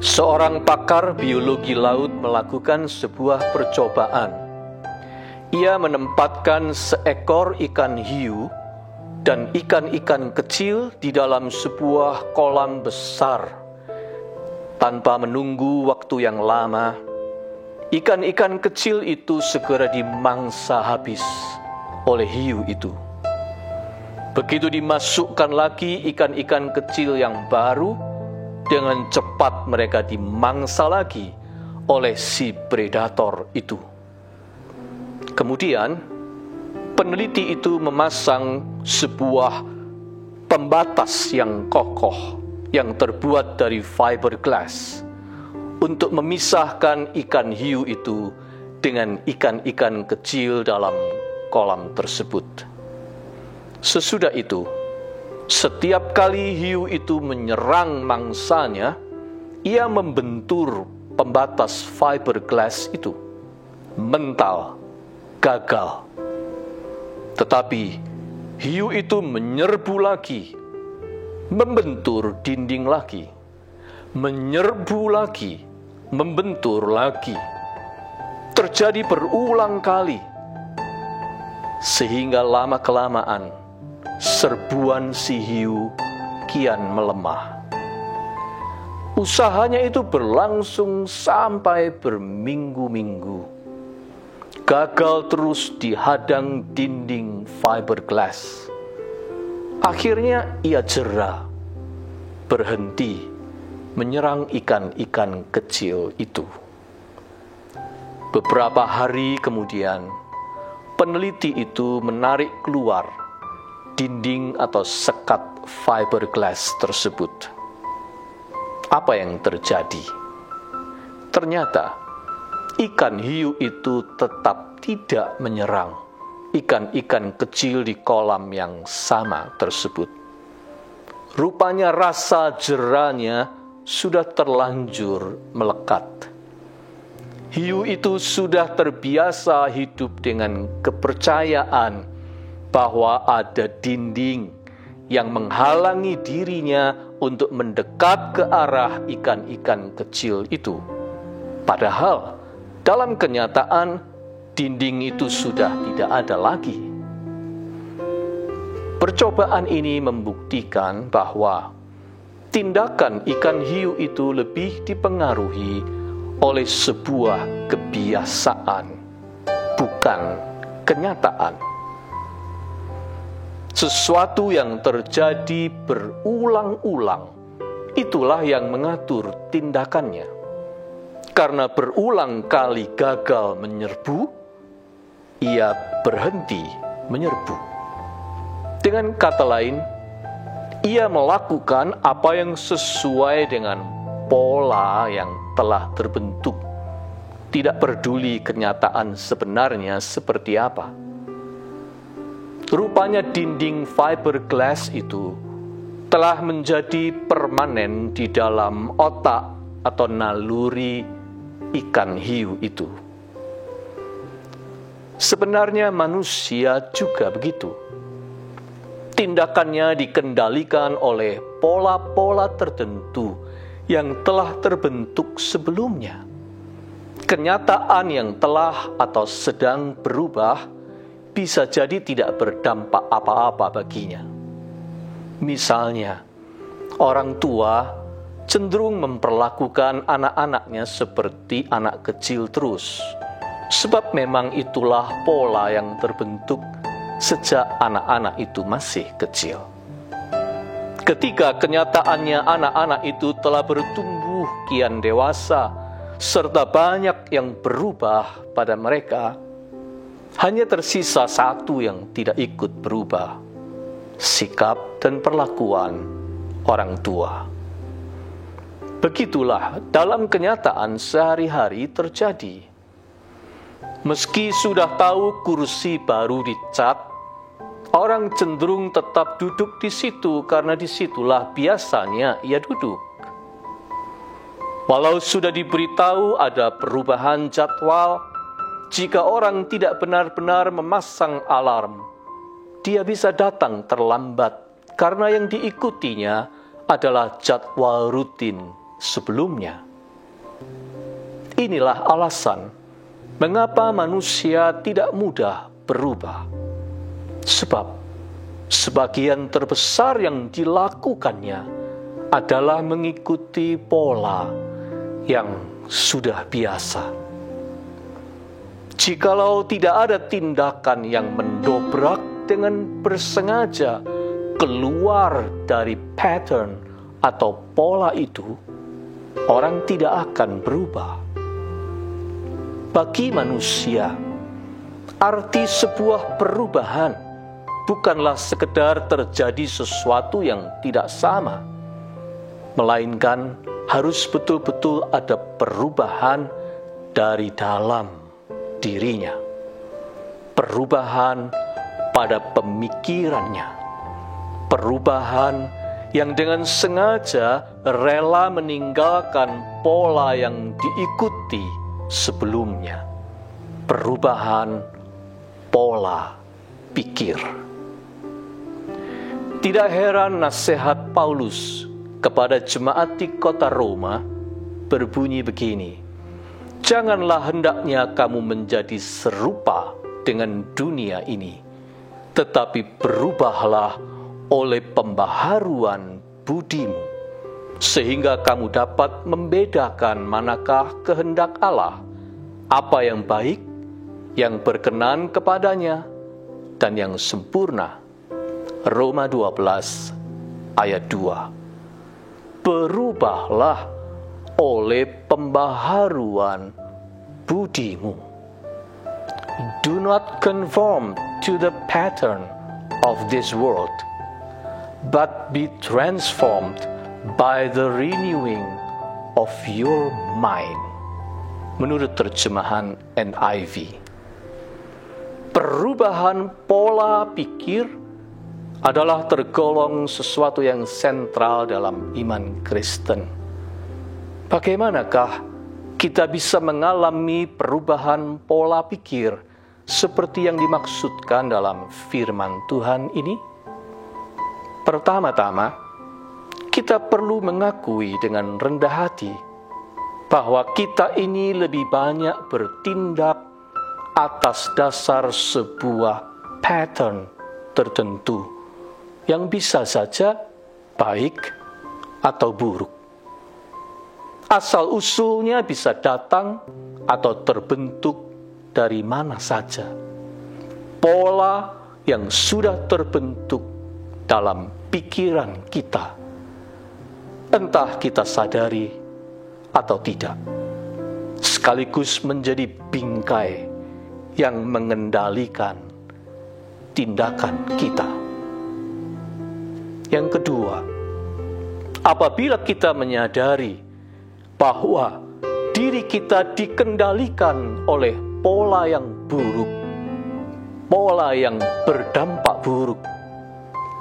Seorang pakar biologi laut melakukan sebuah percobaan. Ia menempatkan seekor ikan hiu dan ikan-ikan kecil di dalam sebuah kolam besar. Tanpa menunggu waktu yang lama, ikan-ikan kecil itu segera dimangsa habis oleh hiu itu. Begitu dimasukkan lagi ikan-ikan kecil yang baru, dengan cepat mereka dimangsa lagi oleh si predator itu. Kemudian, peneliti itu memasang sebuah pembatas yang kokoh yang terbuat dari fiberglass untuk memisahkan ikan hiu itu dengan ikan-ikan kecil dalam kolam tersebut. Sesudah itu, setiap kali hiu itu menyerang mangsanya, ia membentur pembatas fiberglass itu. Mental, gagal. Tetapi hiu itu menyerbu lagi, membentur dinding lagi, menyerbu lagi, membentur lagi. Terjadi berulang kali, sehingga lama-kelamaan serbuan si hiu kian melemah. Usahanya itu berlangsung sampai berminggu-minggu. Gagal terus dihadang dinding fiberglass. Akhirnya ia jera, berhenti menyerang ikan-ikan kecil itu. Beberapa hari kemudian, peneliti itu menarik keluar dinding atau sekat fiberglass tersebut. Apa yang terjadi? Ternyata ikan hiu itu tetap tidak menyerang ikan-ikan kecil di kolam yang sama tersebut. Rupanya rasa jerahnya sudah terlanjur melekat. Hiu itu sudah terbiasa hidup dengan kepercayaan bahwa ada dinding yang menghalangi dirinya untuk mendekat ke arah ikan-ikan kecil itu. Padahal dalam kenyataan dinding itu sudah tidak ada lagi. Percobaan ini membuktikan bahwa tindakan ikan hiu itu lebih dipengaruhi oleh sebuah kebiasaan, bukan kenyataan. Sesuatu yang terjadi berulang-ulang, itulah yang mengatur tindakannya. Karena berulang kali gagal menyerbu, ia berhenti menyerbu. Dengan kata lain, ia melakukan apa yang sesuai dengan pola yang telah terbentuk. Tidak peduli kenyataan sebenarnya seperti apa. Rupanya dinding fiberglass itu telah menjadi permanen di dalam otak atau naluri ikan hiu itu. Sebenarnya manusia juga begitu. Tindakannya dikendalikan oleh pola-pola tertentu yang telah terbentuk sebelumnya. Kenyataan yang telah atau sedang berubah bisa jadi tidak berdampak apa-apa baginya. Misalnya, orang tua cenderung memperlakukan anak-anaknya seperti anak kecil terus, sebab memang itulah pola yang terbentuk sejak anak-anak itu masih kecil. Ketika kenyataannya anak-anak itu telah bertumbuh kian dewasa, serta banyak yang berubah pada mereka, hanya tersisa satu yang tidak ikut berubah: sikap dan perlakuan orang tua. Begitulah dalam kenyataan sehari-hari terjadi. Meski sudah tahu kursi baru dicat, orang cenderung tetap duduk di situ karena disitulah biasanya ia duduk. Walau sudah diberitahu ada perubahan jadwal, jika orang tidak benar-benar memasang alarm, dia bisa datang terlambat karena yang diikutinya adalah jadwal rutin sebelumnya. Inilah alasan mengapa manusia tidak mudah berubah. Sebab sebagian terbesar yang dilakukannya adalah mengikuti pola yang sudah biasa. Jikalau tidak ada tindakan yang mendobrak dengan bersengaja keluar dari pattern atau pola itu, orang tidak akan berubah. Bagi manusia, arti sebuah perubahan bukanlah sekedar terjadi sesuatu yang tidak sama, melainkan harus betul-betul ada perubahan dari dalam dirinya. Perubahan pada pemikirannya. Perubahan yang dengan sengaja rela meninggalkan pola yang diikuti sebelumnya. Perubahan pola pikir. Tidak heran nasihat Paulus kepada jemaat di kota Roma berbunyi begini: janganlah hendaknya kamu menjadi serupa dengan dunia ini, tetapi berubahlah oleh pembaharuan budimu, sehingga kamu dapat membedakan manakah kehendak Allah, apa yang baik, yang berkenan kepadanya, dan yang sempurna. Roma 12 ayat 2. Berubahlah oleh pembaharuan budimu. Do not conform to the pattern of this world, but be transformed by the renewing of your mind. Menurut terjemahan NIV. Perubahan pola pikir adalah tergolong sesuatu yang sentral dalam iman Kristen. Bagaimanakah kita bisa mengalami perubahan pola pikir seperti yang dimaksudkan dalam firman Tuhan ini? Pertama-tama, kita perlu mengakui dengan rendah hati bahwa kita ini lebih banyak bertindak atas dasar sebuah pattern tertentu yang bisa saja baik atau buruk. Asal-usulnya bisa datang atau terbentuk dari mana saja. Pola yang sudah terbentuk dalam pikiran kita, entah kita sadari atau tidak, sekaligus menjadi bingkai yang mengendalikan tindakan kita. Yang kedua, apabila kita menyadari bahwa diri kita dikendalikan oleh pola yang buruk, pola yang berdampak buruk,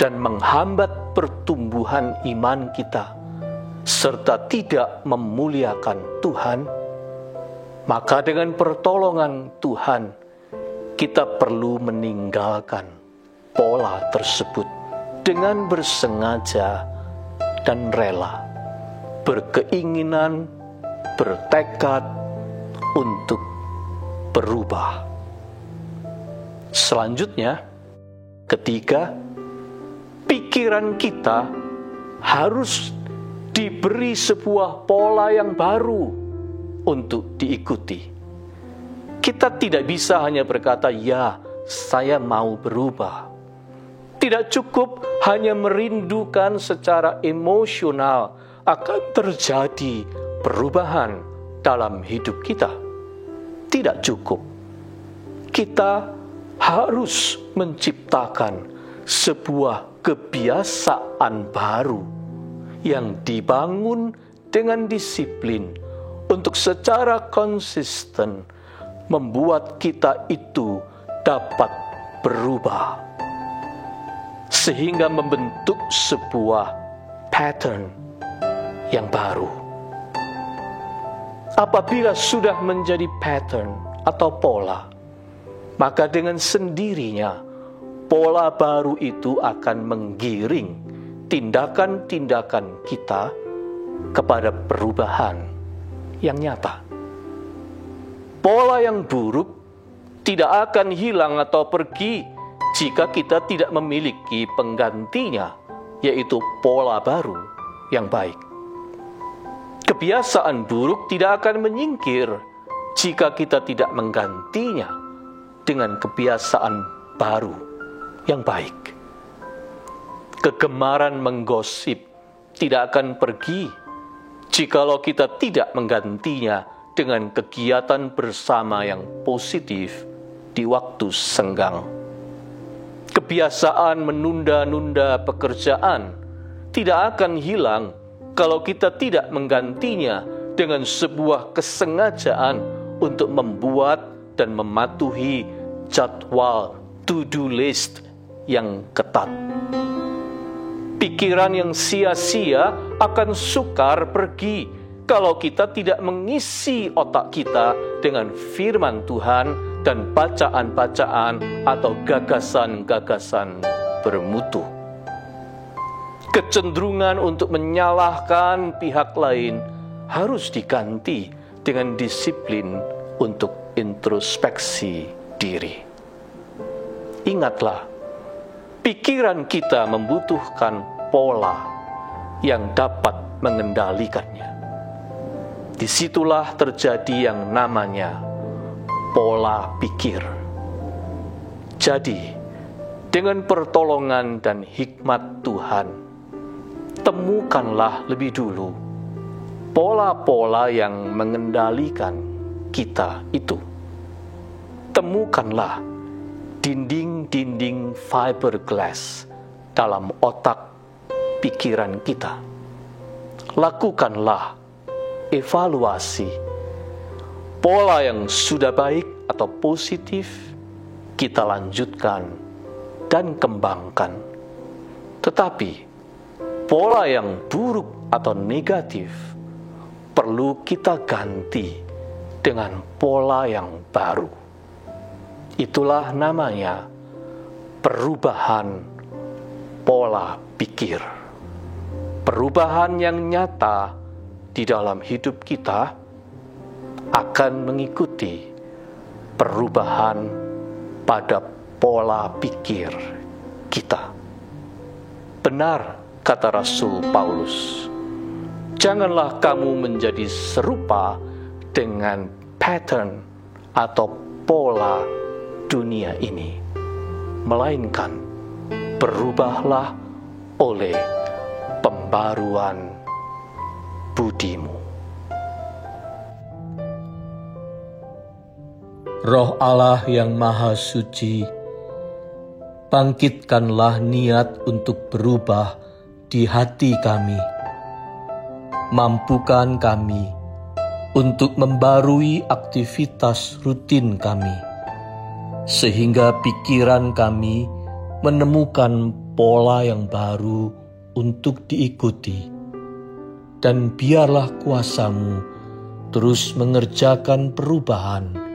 dan menghambat pertumbuhan iman kita, serta tidak memuliakan Tuhan, maka dengan pertolongan Tuhan, kita perlu meninggalkan pola tersebut dengan bersengaja dan rela, berkeinginan, bertekad untuk berubah. Selanjutnya, ketiga, pikiran kita harus diberi sebuah pola yang baru untuk diikuti. Kita tidak bisa hanya berkata, "Ya, saya mau berubah." Tidak cukup hanya merindukan secara emosional akan terjadi perubahan dalam hidup kita. Tidak cukup. Kita harus menciptakan sebuah kebiasaan baru yang dibangun dengan disiplin untuk secara konsisten membuat kita itu dapat berubah, sehingga membentuk sebuah pattern yang baru. Apabila sudah menjadi pattern atau pola, maka dengan sendirinya pola baru itu akan menggiring tindakan-tindakan kita kepada perubahan yang nyata. Pola yang buruk tidak akan hilang atau pergi jika kita tidak memiliki penggantinya, yaitu pola baru yang baik. Kebiasaan buruk tidak akan menyingkir jika kita tidak menggantinya dengan kebiasaan baru yang baik. Kegemaran menggosip tidak akan pergi jikalau kita tidak menggantinya dengan kegiatan bersama yang positif di waktu senggang. Kebiasaan menunda-nunda pekerjaan tidak akan hilang kalau kita tidak menggantinya dengan sebuah kesengajaan untuk membuat dan mematuhi jadwal to-do list yang ketat. Pikiran yang sia-sia akan sukar pergi kalau kita tidak mengisi otak kita dengan firman Tuhan dan bacaan-bacaan atau gagasan-gagasan bermutu. Kecenderungan untuk menyalahkan pihak lain harus diganti dengan disiplin untuk introspeksi diri. Ingatlah, pikiran kita membutuhkan pola yang dapat mengendalikannya. Disitulah terjadi yang namanya pola pikir. Jadi, dengan pertolongan dan hikmat Tuhan, temukanlah lebih dulu pola-pola yang mengendalikan kita itu. Temukanlah dinding-dinding fiberglass dalam otak pikiran kita. Lakukanlah evaluasi pola yang sudah baik atau positif, kita lanjutkan dan kembangkan. Tetapi pola yang buruk atau negatif perlu kita ganti dengan pola yang baru. Itulah namanya perubahan pola pikir. Perubahan yang nyata di dalam hidup kita akan mengikuti perubahan pada pola pikir kita. Benar kata Rasul Paulus, janganlah kamu menjadi serupa dengan pattern atau pola dunia ini, melainkan berubahlah oleh pembaruan budimu. Roh Allah yang Maha Suci, bangkitkanlah niat untuk berubah di hati kami. Mampukan kami untuk membarui aktivitas rutin kami, sehingga pikiran kami menemukan pola yang baru untuk diikuti. Dan biarlah kuasa-Mu terus mengerjakan perubahan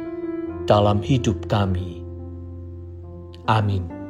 dalam hidup kami. Amin.